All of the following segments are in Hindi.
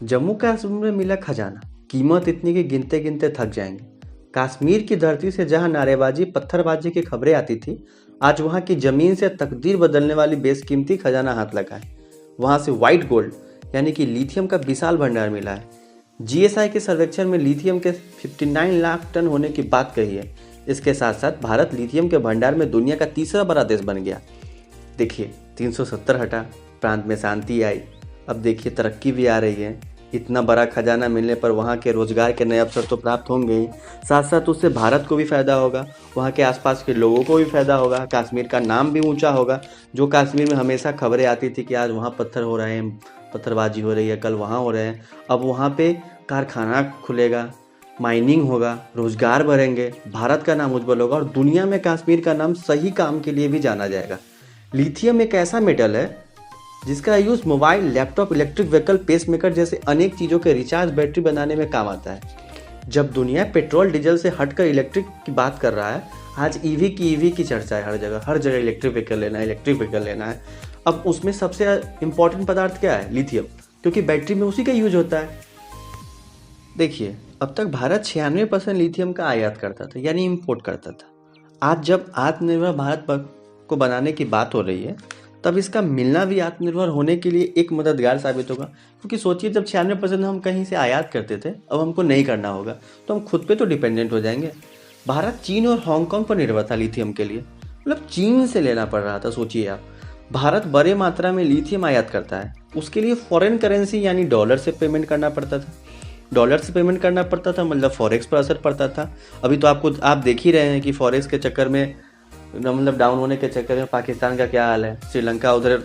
जम्मू कश्मीर में मिला खजाना, कीमत इतनी कि गिनते गिनते थक जाएंगे। कश्मीर की धरती से जहां नारेबाजी पत्थरबाजी की खबरें आती थी, आज वहां की जमीन से तकदीर बदलने वाली बेशकीमती खजाना हाथ लगा है। वहां से व्हाइट गोल्ड यानी कि लिथियम का विशाल भंडार मिला है। जीएसआई के सर्वेक्षण में लिथियम के 59 लाख टन होने की बात कही है। इसके साथ साथ भारत लिथियम के भंडार में दुनिया का तीसरा बड़ा देश बन गया। देखिए, 370 हटा, प्रांत में शांति आई। अब देखिए, तरक्की भी आ रही है। इतना बड़ा खजाना मिलने पर वहाँ के रोजगार के नए अवसर तो प्राप्त होंगे ही, साथ साथ उससे भारत को भी फायदा होगा, वहाँ के आसपास के लोगों को भी फायदा होगा, कश्मीर का नाम भी ऊंचा होगा। जो कश्मीर में हमेशा खबरें आती थी कि आज वहाँ पत्थर हो रहे हैं, पत्थरबाजी हो रही है, कल वहाँ हो रहे हैं, अब वहाँ पे कारखाना खुलेगा, माइनिंग होगा, रोजगार बढ़ेंगे, भारत का नाम उज्जवल होगा और दुनिया में कश्मीर का नाम सही काम के लिए भी जाना जाएगा। लिथियम एक ऐसा मेटल है जिसका use mobile, laptop, electric vehicle, pacemaker जैसे अनेक चीज़ों के रिचार्ज, बैटरी बनाने में काम आता है। जब दुनिया पेट्रोल डीजल से हटकर इलेक्ट्रिक की बात कर रहा है, आज ईवी की चर्चा है। हर जगह इलेक्ट्रिक व्हीकल लेना है, इलेक्ट्रिक व्हीकल लेना है। अब उसमें सबसे इंपॉर्टेंट पदार्थ क्या है? लिथियम, क्योंकि बैटरी में उसी का यूज होता है। देखिए, अब तक भारत 96% लिथियम का आयात करता था, यानी इम्पोर्ट करता था। आज जब आत्मनिर्भर भारत को बनाने की बात हो रही है, तब इसका मिलना भी आत्मनिर्भर होने के लिए एक मददगार साबित होगा। क्योंकि सोचिए, जब 96% हम कहीं से आयात करते थे, अब हमको नहीं करना होगा, तो हम खुद पे तो डिपेंडेंट हो जाएंगे। भारत चीन और हांगकांग पर निर्भर था लिथियम के लिए, मतलब चीन से लेना पड़ रहा था। सोचिए आप, भारत बड़े मात्रा में लिथियम आयात करता है, उसके लिए फॉरेन करेंसी यानी डॉलर से पेमेंट करना पड़ता था। मतलब फॉरेक्स पर असर पड़ता था। अभी तो आप देख ही रहे हैं कि फॉरेक्स के चक्कर में, मतलब डाउन होने के चक्कर में पाकिस्तान का क्या हाल है, श्रीलंका उधर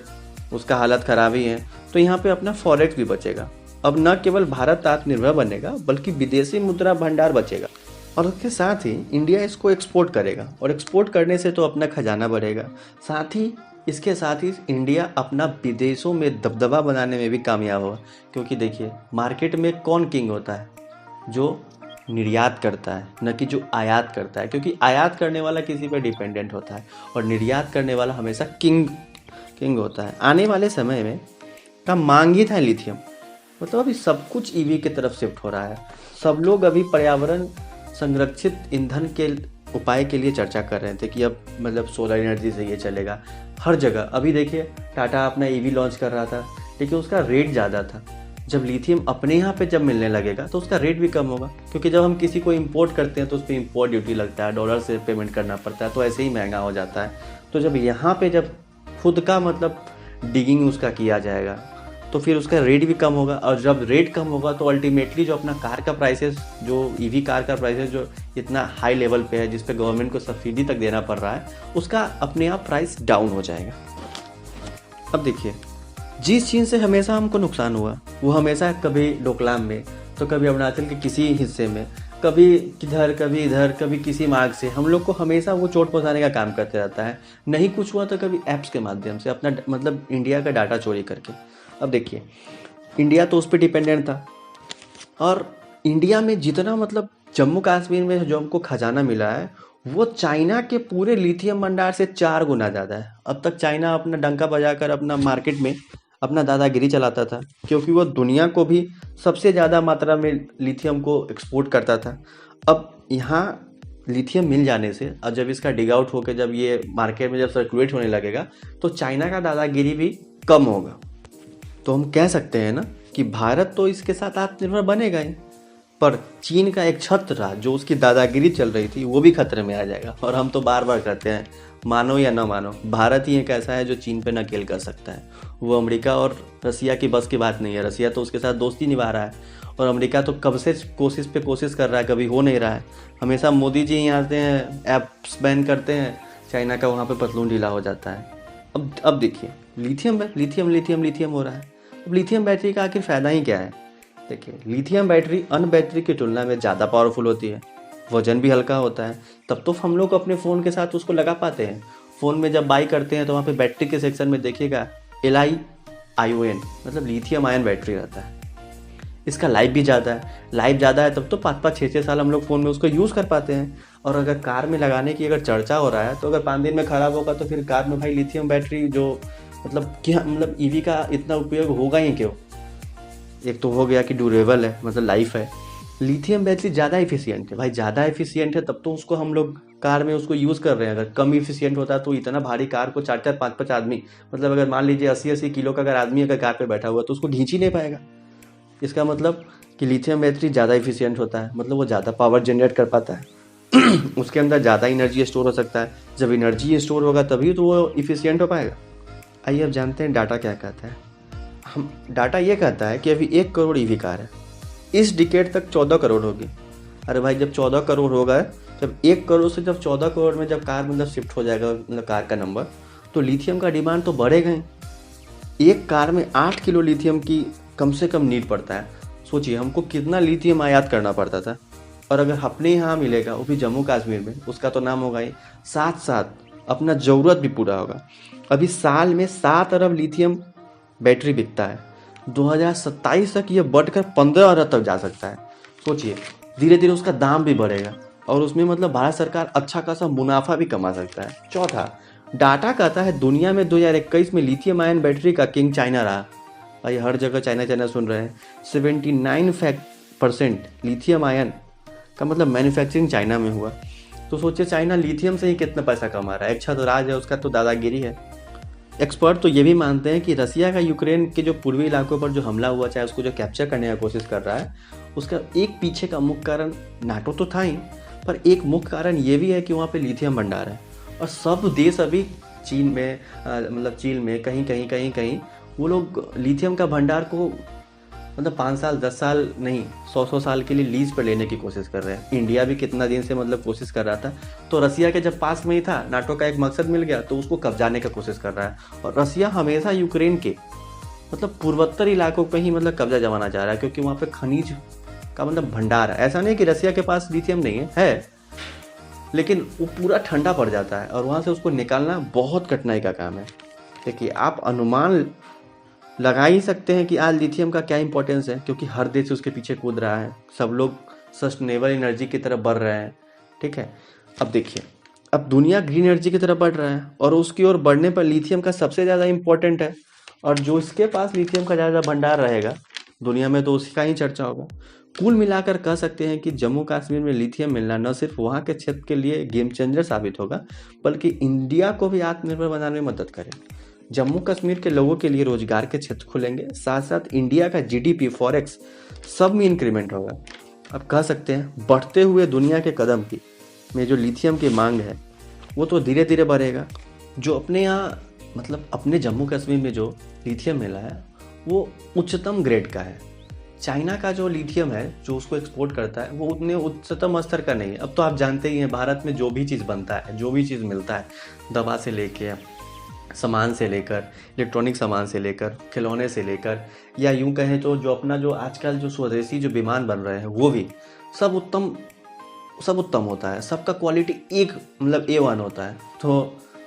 उसका हालत खराब ही है। तो यहाँ पे अपना फॉरेक्स भी बचेगा। अब न केवल भारत आत्मनिर्भर बनेगा, बल्कि विदेशी मुद्रा भंडार बचेगा और उसके साथ ही इंडिया इसको एक्सपोर्ट करेगा और एक्सपोर्ट करने से तो अपना खजाना बढ़ेगा। इसके साथ ही इंडिया अपना विदेशों में दबदबा बनाने में भी कामयाब होगा। क्योंकि देखिए, मार्केट में कौन किंग होता है? जो निर्यात करता है, न कि जो आयात करता है। क्योंकि आयात करने वाला किसी पर डिपेंडेंट होता है और निर्यात करने वाला हमेशा किंग होता है। आने वाले समय में का मांग ही था लिथियम। मतलब अभी सब कुछ ईवी की तरफ शिफ्ट हो रहा है। सब लोग अभी पर्यावरण संरक्षित ईंधन के उपाय के लिए चर्चा कर रहे थे कि अब मतलब सोलर एनर्जी से ये चलेगा हर जगह। अभी देखिए, टाटा अपना ईवी लॉन्च कर रहा था, लेकिन उसका रेट ज़्यादा था। जब लिथियम अपने यहाँ पे जब मिलने लगेगा तो उसका रेट भी कम होगा। क्योंकि जब हम किसी को इंपोर्ट करते हैं तो उस पर इंपोर्ट ड्यूटी लगता है, डॉलर से पेमेंट करना पड़ता है, तो ऐसे ही महंगा हो जाता है। तो जब यहाँ पे जब खुद का मतलब डिगिंग उसका किया जाएगा, तो फिर उसका रेट भी कम होगा। और जब रेट कम होगा तो अल्टीमेटली जो अपना कार का प्राइसेस, जो ईवी कार का प्राइसेस जो इतना हाई लेवल पे है, जिस पे गवर्नमेंट को सब्सिडी तक देना पड़ रहा है, उसका अपने आप प्राइस डाउन हो जाएगा। अब देखिए, जिस चीज़ से हमेशा हमको नुकसान हुआ, वो हमेशा कभी डोकलाम में, तो कभी अरुणाचल के किसी हिस्से में, कभी किधर, कभी इधर, कभी किसी मार्ग से हम लोग को हमेशा वो चोट पहुंचाने का काम करते रहता है। नहीं कुछ हुआ तो कभी ऐप्स के माध्यम से अपना मतलब इंडिया का डाटा चोरी करके। अब देखिए, इंडिया तो उस पर डिपेंडेंट था और इंडिया में जितना मतलब जम्मू कश्मीर में जो हमको खजाना मिला है, वो चाइना के पूरे लिथियम भंडार से 4 गुना ज़्यादा है। अब तक चाइना अपना डंका बजाकर अपना मार्केट में अपना दादागिरी चलाता था, क्योंकि वो दुनिया को भी सबसे ज़्यादा मात्रा में लिथियम को एक्सपोर्ट करता था। अब यहाँ लिथियम मिल जाने से और जब इसका डिग आउट होकर जब ये मार्केट में जब सर्कुलेट होने लगेगा, तो चाइना का दादागिरी भी कम होगा। तो हम कह सकते हैं ना कि भारत तो इसके साथ आत्मनिर्भर बनेगा ही, पर चीन का एक छत्र जो उसकी दादागिरी चल रही थी, वो भी खतरे में आ जाएगा। और हम तो बार बार कहते हैं, मानो या ना मानो, भारत ही एक ऐसा है जो चीन पे नकेल कर सकता है। वो अमेरिका और रसिया की बस की बात नहीं है। रसिया तो उसके साथ दोस्ती निभा रहा है और अमेरिका तो कब से कोशिश कर रहा है, कभी हो नहीं रहा है। हमेशा मोदी जी यहाँ आते हैं, ऐप्स बैन करते हैं, चाइना का वहाँ पर पतलून ढीला हो जाता है। अब देखिए, लिथियम हो रहा है। अब लिथियम बैटरी का आखिर फ़ायदा ही क्या है? देखिए, लिथियम बैटरी अन्य बैटरी की तुलना में ज़्यादा पावरफुल होती है, वजन भी हल्का होता है। तब तो हम लोग अपने फ़ोन के साथ उसको लगा पाते हैं। फ़ोन में जब बाई करते हैं तो वहाँ पे बैटरी के सेक्शन में देखिएगा LiION, मतलब लिथियम आयन बैटरी रहता है। इसका लाइफ भी ज़्यादा है, तब तो 5-5, 6-6 साल हम लोग फ़ोन में उसको यूज़ कर पाते हैं। और अगर कार में लगाने की अगर चर्चा हो रहा है, तो अगर 5 दिन में ख़राब होगा तो फिर कार में भाई लिथियम बैटरी जो मतलब क्या, मतलब ईवी का इतना उपयोग होगा ही क्यों? एक तो हो गया कि ड्यूरेबल है, मतलब लाइफ है। लिथियम बैटरी ज़्यादा एफिशिएंट है भाई, ज़्यादा एफिशिएंट है तब तो उसको हम लोग कार में उसको यूज़ कर रहे हैं। अगर कम एफिशिएंट होता तो इतना भारी कार को 4-4 5-5 आदमी, मतलब अगर मान लीजिए 80-80 किलो का अगर आदमी अगर कार पे बैठा हुआ तो उसको खींच ही नहीं पाएगा। इसका मतलब कि लिथियम बैटरी ज़्यादा एफिशिएंट होता है, मतलब वो ज़्यादा पावर जनरेट कर पाता है उसके अंदर ज़्यादा एनर्जी स्टोर हो सकता है। जब एनर्जी स्टोर होगा तभी तो वो इफिशियंट हो पाएगा। आइए अब जानते हैं डाटा क्या कहता है। हम डाटा ये कहता है कि अभी 1 करोड़ ईवी कार है, इस डिकेड तक 14 करोड़ होगी। अरे भाई जब 14 करोड़ होगा, जब 1 करोड़ से जब 14 करोड़ में जब कार मतलब शिफ्ट हो जाएगा, मतलब कार का नंबर, तो लिथियम का डिमांड तो बढ़ेगा ही। एक कार में 8 किलो लिथियम की कम से कम नीड पड़ता है। सोचिए हमको कितना लिथियम आयात करना पड़ता था, और अगर अपने यहाँ मिलेगा वो भी जम्मू कश्मीर में, उसका तो नाम होगा ही, साथ साथ अपना ज़रूरत भी पूरा होगा। अभी साल में 7 अरब लिथियम बैटरी बिकता है, 2027 तक ये बढ़कर 15 अरब तक जा सकता है। सोचिए धीरे धीरे उसका दाम भी बढ़ेगा और उसमें मतलब भारत सरकार अच्छा खासा मुनाफा भी कमा सकता है। चौथा, डाटा कहता है दुनिया में 2021 में लिथियम आयन बैटरी का किंग चाइना रहा। भाई हर जगह चाइना चाइना सुन रहे हैं। 79% लिथियम आयन का मतलब मैन्युफैक्चरिंग चाइना में हुआ। तो सोचिए चाइना लिथियम से ही कितना पैसा कमा रहा है। अच्छा तो राज है उसका, तो दादागिरी है। एक्सपर्ट तो ये भी मानते हैं कि रसिया का यूक्रेन के जो पूर्वी इलाकों पर जो हमला हुआ, चाहे उसको जो कैप्चर करने का कोशिश कर रहा है, उसका एक पीछे का मुख्य कारण नाटो तो था ही, पर एक मुख्य कारण ये भी है कि वहाँ पे लिथियम भंडार है। और सब देश अभी चीन में मतलब चीन में कहीं वो लोग लिथियम का भंडार को मतलब 5 साल 10 साल नहीं 100 साल के लिए लीज पर लेने की कोशिश कर रहे हैं। इंडिया भी कितना दिन से मतलब कोशिश कर रहा था। तो रसिया के जब पास में ही था, नाटो का एक मकसद मिल गया तो उसको कब्जाने का कोशिश कर रहा है। और रसिया हमेशा यूक्रेन के मतलब पूर्वोत्तर इलाकों पर ही मतलब कब्जा जमाना चाह रहा है, क्योंकि वहाँ पे खनिज का मतलब भंडार है। ऐसा नहीं कि रसिया के पास लिथियम नहीं है, लेकिन वो पूरा ठंडा पड़ जाता है और वहाँ से उसको निकालना बहुत कठिनाई का काम है। देखिए आप अनुमान लगा ही सकते हैं कि आज लिथियम का क्या इंपॉर्टेंस है, क्योंकि हर देश उसके पीछे कूद रहा है। सब लोग सस्टेनेबल एनर्जी की तरफ बढ़ रहे हैं। ठीक है, अब देखिए अब दुनिया ग्रीन एनर्जी की तरफ बढ़ रहा है और उसकी ओर बढ़ने पर लिथियम का सबसे ज़्यादा इंपॉर्टेंट है। और जो इसके पास लिथियम का ज़्यादा भंडार रहेगा दुनिया में, तो उसका ही चर्चा होगा। कुल मिलाकर कह सकते हैं कि जम्मू कश्मीर में लिथियम मिलना न सिर्फ वहाँ के क्षेत्र के लिए गेम चेंजर साबित होगा, बल्कि इंडिया को भी आत्मनिर्भर बनाने में मदद करेगा। जम्मू कश्मीर के लोगों के लिए रोजगार के क्षेत्र खुलेंगे, साथ साथ इंडिया का जीडीपी, फॉरेक्स सब में इंक्रीमेंट होगा। अब कह सकते हैं बढ़ते हुए दुनिया के कदम की में जो लिथियम की मांग है वो तो धीरे धीरे बढ़ेगा। जो अपने यहाँ मतलब अपने जम्मू कश्मीर में जो लिथियम मिला है वो उच्चतम ग्रेड का है। चाइना का जो लिथियम है जो उसको एक्सपोर्ट करता है वो उतने उच्चतम स्तर का नहीं है। अब तो आप जानते ही हैं भारत में जो भी चीज़ बनता है, जो भी चीज़ मिलता है, दवा से लेके सामान से लेकर, इलेक्ट्रॉनिक सामान से लेकर, खिलौने से लेकर, या यूं कहें तो जो अपना जो आजकल जो स्वदेशी जो विमान बन रहे हैं वो भी सब उत्तम होता है। सबका क्वालिटी एक मतलब A1 होता है। तो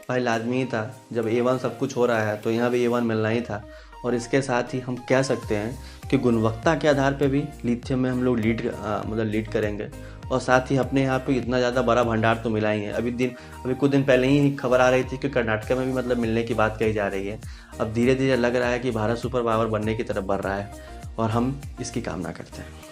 भाई लाजमी ही था, जब A1 सब कुछ हो रहा है तो यहाँ भी A1 मिलना ही था। और इसके साथ ही हम कह सकते हैं कि गुणवत्ता के आधार पे भी लिथियम में हम लोग लीड करेंगे। और साथ ही अपने यहाँ पे इतना ज़्यादा बड़ा भंडार तो मिला ही है। अभी कुछ दिन पहले ही खबर आ रही थी कि कर्नाटक में भी मतलब मिलने की बात कही जा रही है। अब धीरे धीरे लग रहा है कि भारत सुपर पावर बनने की तरफ बढ़ रहा है और हम इसकी कामना करते हैं।